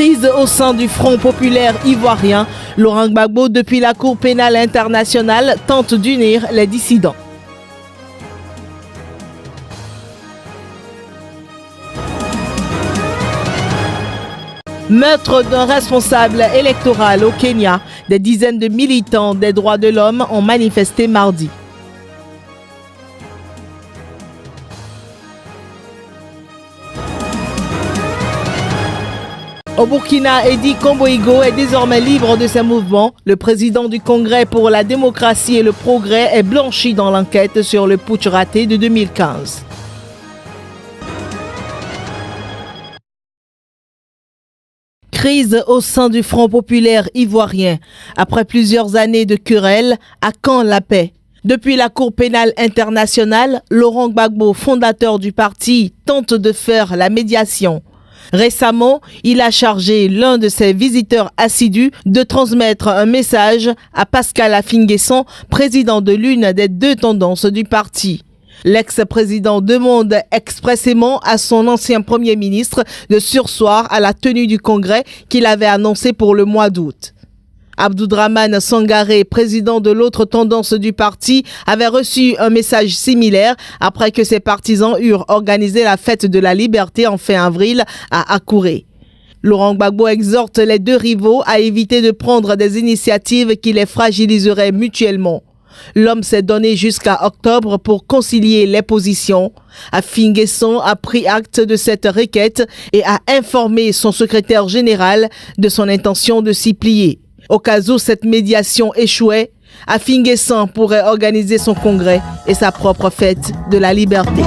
Crise au sein du Front populaire ivoirien. Laurent Gbagbo, depuis la Cour pénale internationale, tente d'unir les dissidents. Meurtre d'un responsable électoral au Kenya. Des dizaines de militants des droits de l'homme ont manifesté mardi. Au Burkina, Edi Komboigo est désormais libre de ses mouvements. Le président du Congrès pour la démocratie et le progrès est blanchi dans l'enquête sur le putsch raté de 2015. Crise au sein du Front populaire ivoirien. Après plusieurs années de querelles, à quand la paix? Depuis la Cour pénale internationale, Laurent Gbagbo, fondateur du parti, tente de faire la médiation. Récemment, il a chargé l'un de ses visiteurs assidus de transmettre un message à Pascal Affi-N'Guessan, président de l'une des deux tendances du parti. L'ex-président demande expressément à son ancien Premier ministre de surseoir à la tenue du congrès qu'il avait annoncé pour le mois d'août. Abdoudramane Sangaré, président de l'autre tendance du parti, avait reçu un message similaire après que ses partisans eurent organisé la fête de la liberté en fin avril à Akouré. Laurent Gbagbo exhorte les deux rivaux à éviter de prendre des initiatives qui les fragiliseraient mutuellement. L'homme s'est donné jusqu'à octobre pour concilier les positions. Affi-N'Guessan a pris acte de cette requête et a informé son secrétaire général de son intention de s'y plier. Au cas où cette médiation échouait, Affi-N'Guessan pourrait organiser son congrès et sa propre fête de la liberté.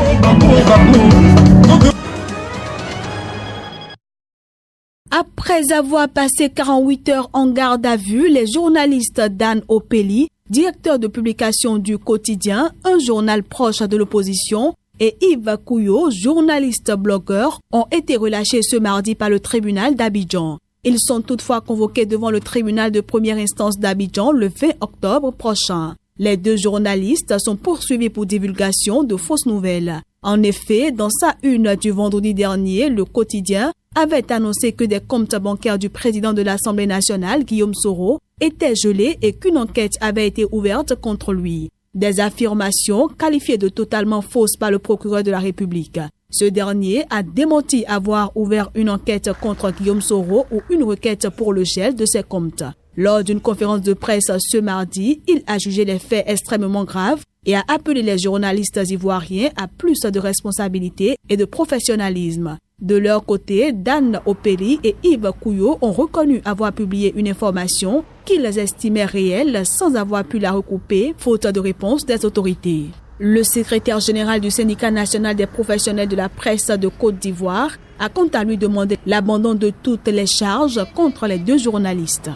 Après avoir passé 48 heures en garde à vue, les journalistes Dan Opeli, directeur de publication du quotidien, un journal proche de l'opposition, et Yves Couillot, journaliste blogueur, ont été relâchés ce mardi par le tribunal d'Abidjan. Ils sont toutefois convoqués devant le tribunal de première instance d'Abidjan le 20 octobre prochain. Les deux journalistes sont poursuivis pour divulgation de fausses nouvelles. En effet, dans sa une du vendredi dernier, le quotidien avait annoncé que des comptes bancaires du président de l'Assemblée nationale, Guillaume Soro, étaient gelés et qu'une enquête avait été ouverte contre lui. Des affirmations qualifiées de totalement fausses par le procureur de la République. Ce dernier a démenti avoir ouvert une enquête contre Guillaume Soro ou une requête pour le gel de ses comptes. Lors d'une conférence de presse ce mardi, il a jugé les faits extrêmement graves et a appelé les journalistes ivoiriens à plus de responsabilité et de professionnalisme. De leur côté, Dan Opeli et Yves Couillot ont reconnu avoir publié une information qu'ils estimaient réelle sans avoir pu la recouper, faute de réponse des autorités. Le secrétaire général du syndicat national des professionnels de la presse de Côte d'Ivoire a quant à lui demandé l'abandon de toutes les charges contre les deux journalistes.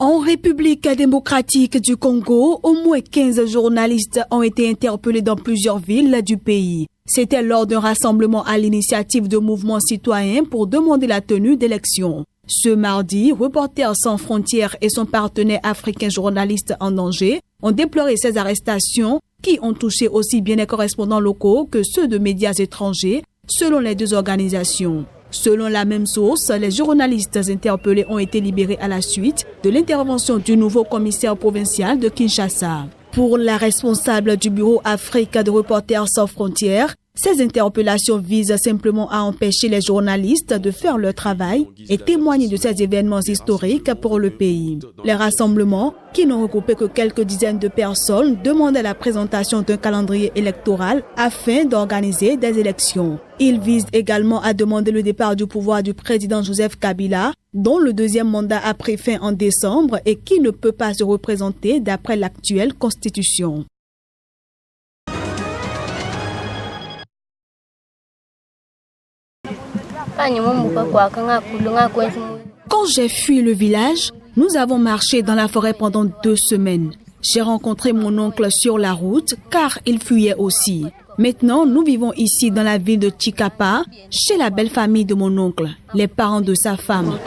En République démocratique du Congo, au moins 15 journalistes ont été interpellés dans plusieurs villes du pays. C'était lors d'un rassemblement à l'initiative de mouvements citoyens pour demander la tenue d'élections. Ce mardi, Reporters sans frontières et son partenaire africain Journalistes en danger ont déploré ces arrestations qui ont touché aussi bien les correspondants locaux que ceux de médias étrangers, selon les deux organisations. Selon la même source, les journalistes interpellés ont été libérés à la suite de l'intervention du nouveau commissaire provincial de Kinshasa. Pour la responsable du bureau Afrique de Reporters sans frontières, ces interpellations visent simplement à empêcher les journalistes de faire leur travail et témoigner de ces événements historiques pour le pays. Les rassemblements, qui n'ont regroupé que quelques dizaines de personnes, demandaient la présentation d'un calendrier électoral afin d'organiser des élections. Ils visent également à demander le départ du pouvoir du président Joseph Kabila, dont le deuxième mandat a pris fin en décembre et qui ne peut pas se représenter d'après l'actuelle constitution. Quand j'ai fui le village, nous avons marché dans la forêt pendant 2 semaines. J'ai rencontré mon oncle sur la route car il fuyait aussi. Maintenant, nous vivons ici dans la ville de Chikapa, chez la belle famille de mon oncle, les parents de sa femme.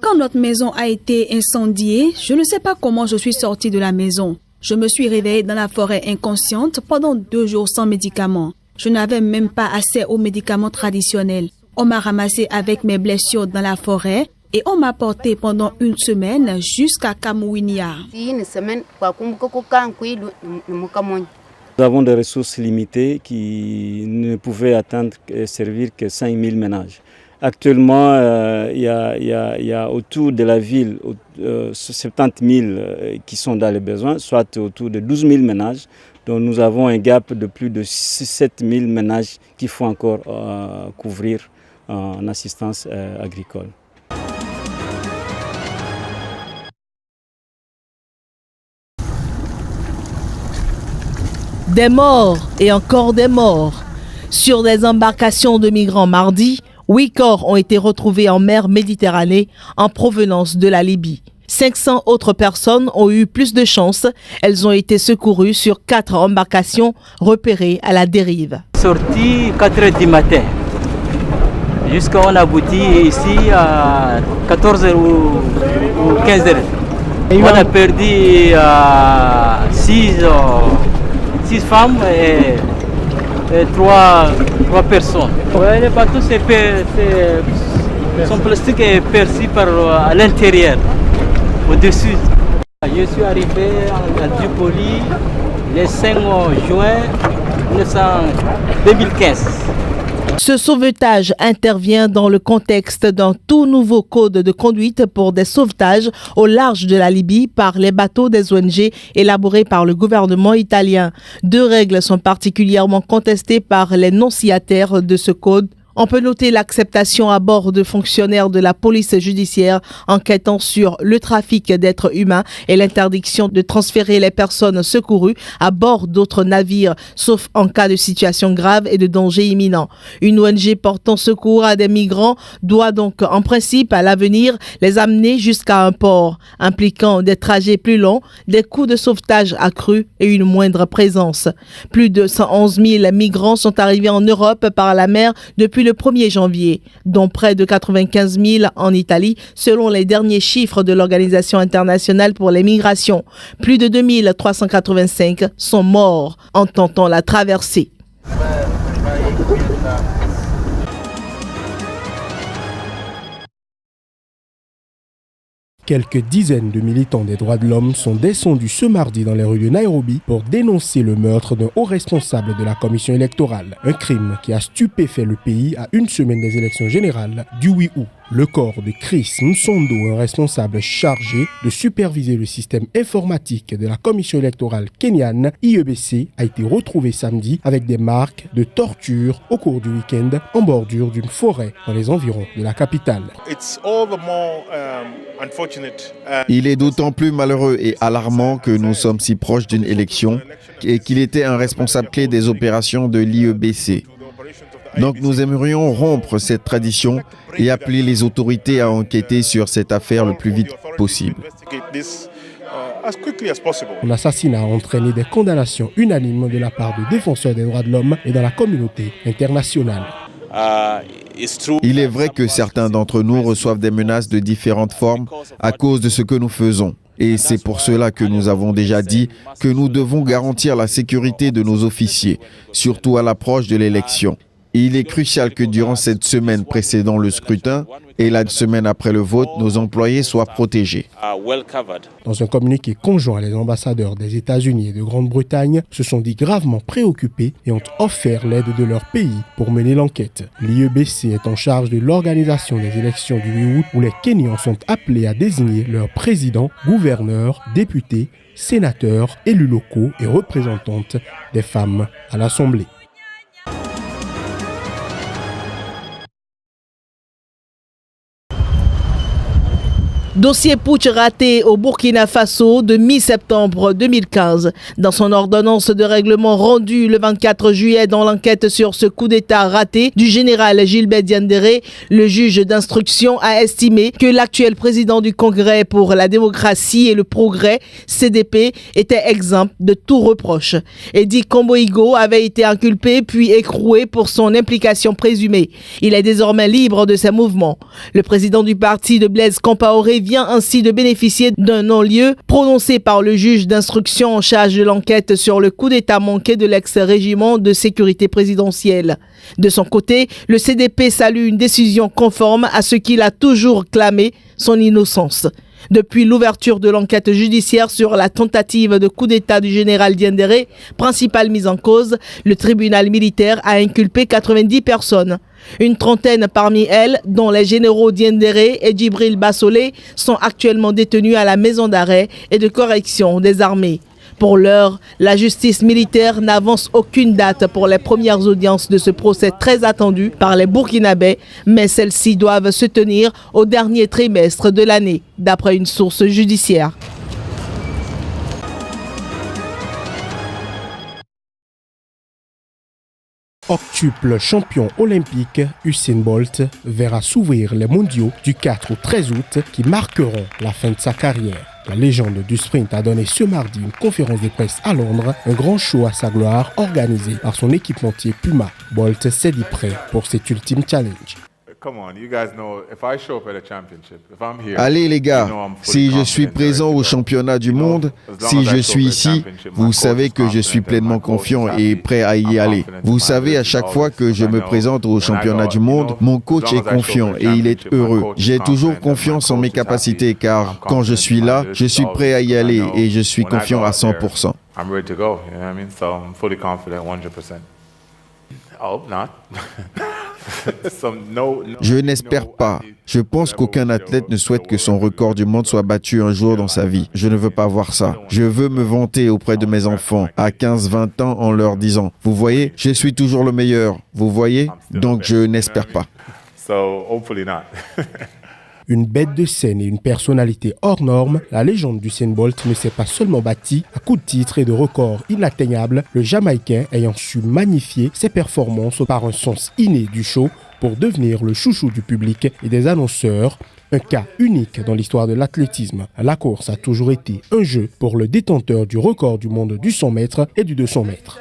Quand notre maison a été incendiée, je ne sais pas comment je suis sortie de la maison. Je me suis réveillée dans la forêt inconsciente pendant 2 jours sans médicaments. Je n'avais même pas accès aux médicaments traditionnels. On m'a ramassé avec mes blessures dans la forêt et on m'a porté pendant 1 semaine jusqu'à Kamouinia. Nous avons des ressources limitées qui ne pouvaient atteindre et servir que 5000 ménages. Actuellement, il y a autour de la ville 70 000 qui sont dans les besoins, soit autour de 12 000 ménages. Donc nous avons un gap de plus de 7 000 ménages qu'il faut encore couvrir en assistance agricole. Des morts et encore des morts. Sur des embarcations de migrants mardi, 8 corps ont été retrouvés en mer Méditerranée en provenance de la Libye. 500 autres personnes ont eu plus de chance. Elles ont été secourues sur 4 embarcations repérées à la dérive. Sorti 4 h du matin. Jusqu'à on aboutit ici à 14 h ou 15 h. On a perdu 6 femmes et 3 personnes. Ouais, les bateaux son plastique est percé à l'intérieur, au-dessus. Je suis arrivé à Tripoli le 5 juin 2015. Ce sauvetage intervient dans le contexte d'un tout nouveau code de conduite pour des sauvetages au large de la Libye par les bateaux des ONG élaborés par le gouvernement italien. 2 règles sont particulièrement contestées par les non-signataires de ce code. On peut noter l'acceptation à bord de fonctionnaires de la police judiciaire enquêtant sur le trafic d'êtres humains et l'interdiction de transférer les personnes secourues à bord d'autres navires, sauf en cas de situation grave et de danger imminent. Une ONG portant secours à des migrants doit donc en principe à l'avenir les amener jusqu'à un port, impliquant des trajets plus longs, des coûts de sauvetage accrus et une moindre présence. Plus de 111 000 migrants sont arrivés en Europe par la mer depuis le 1er janvier, dont près de 95 000 en Italie, selon les derniers chiffres de l'Organisation internationale pour les migrations. Plus de 2385 sont morts en tentant la traversée. Quelques dizaines de militants des droits de l'homme sont descendus ce mardi dans les rues de Nairobi pour dénoncer le meurtre d'un haut responsable de la commission électorale. Un crime qui a stupéfait le pays à 1 semaine des élections générales du 8 août. Le corps de Chris Msondo, un responsable chargé de superviser le système informatique de la commission électorale kenyane, IEBC, a été retrouvé samedi avec des marques de torture au cours du week-end en bordure d'une forêt dans les environs de la capitale. Il est d'autant plus malheureux et alarmant que nous sommes si proches d'une élection et qu'il était un responsable clé des opérations de l'IEBC. Donc nous aimerions rompre cette tradition et appeler les autorités à enquêter sur cette affaire le plus vite possible. L'assassinat a entraîné des condamnations unanimes de la part de défenseurs des droits de l'homme et dans la communauté internationale. Il est vrai que certains d'entre nous reçoivent des menaces de différentes formes à cause de ce que nous faisons. Et c'est pour cela que nous avons déjà dit que nous devons garantir la sécurité de nos officiers, surtout à l'approche de l'élection. Il est crucial que durant cette semaine précédant le scrutin et la semaine après le vote, nos employés soient protégés. Dans un communiqué conjoint, les ambassadeurs des États-Unis et de Grande-Bretagne se sont dit gravement préoccupés et ont offert l'aide de leur pays pour mener l'enquête. L'IEBC est en charge de l'organisation des élections du 8 août où les Kenyans sont appelés à désigner leurs présidents, gouverneurs, députés, sénateurs, élus locaux et représentantes des femmes à l'Assemblée. Dossier putsch raté au Burkina Faso de mi-septembre 2015. Dans son ordonnance de règlement rendue le 24 juillet dans l'enquête sur ce coup d'État raté du général Gilbert Diendéré, le juge d'instruction a estimé que l'actuel président du Congrès pour la démocratie et le progrès, CDP, était exempt de tout reproche. Eddie Komboigo avait été inculpé puis écroué pour son implication présumée. Il est désormais libre de ses mouvements. Le président du parti de Blaise Compaoré vient ainsi de bénéficier d'un non-lieu prononcé par le juge d'instruction en charge de l'enquête sur le coup d'État manqué de l'ex-régiment de sécurité présidentielle. De son côté, le CDP salue une décision conforme à ce qu'il a toujours clamé, son innocence. Depuis l'ouverture de l'enquête judiciaire sur la tentative de coup d'État du général Diendéré, principale mise en cause, le tribunal militaire a inculpé 90 personnes. Une trentaine parmi elles, dont les généraux Diendéré et Djibril Bassolé, sont actuellement détenus à la maison d'arrêt et de correction des armées. Pour l'heure, la justice militaire n'avance aucune date pour les premières audiences de ce procès très attendu par les Burkinabés, mais celles-ci doivent se tenir au dernier trimestre de l'année, d'après une source judiciaire. Octuple champion olympique, Usain Bolt verra s'ouvrir les mondiaux du 4 au 13 août qui marqueront la fin de sa carrière. La légende du sprint a donné ce mardi une conférence de presse à Londres, un grand show à sa gloire organisé par son équipementier Puma. Bolt s'est dit prêt pour cet ultime challenge. Allez les gars, si je suis présent au championnat du monde, si je suis ici, vous savez que je suis pleinement confiant et prêt à y aller. Vous savez, à chaque fois que je me présente au championnat du monde, mon coach est confiant et il est heureux. J'ai toujours confiance en mes capacités car quand je suis là, je suis prêt à y aller et je suis confiant à 100%. Je n'espère pas. Je pense qu'aucun athlète ne souhaite que son record du monde soit battu un jour dans sa vie. Je ne veux pas voir ça. Je veux me vanter auprès de mes enfants à 15-20 ans en leur disant « Vous voyez, je suis toujours le meilleur. Vous voyez ?» Donc je n'espère pas. Une bête de scène et une personnalité hors norme, la légende d'Usain Bolt ne s'est pas seulement bâtie à coups de titres et de records inatteignables, le Jamaïcain ayant su magnifier ses performances par un sens inné du show pour devenir le chouchou du public et des annonceurs. Un cas unique dans l'histoire de l'athlétisme. La course a toujours été un jeu pour le détenteur du record du monde du 100 mètres et du 200 mètres.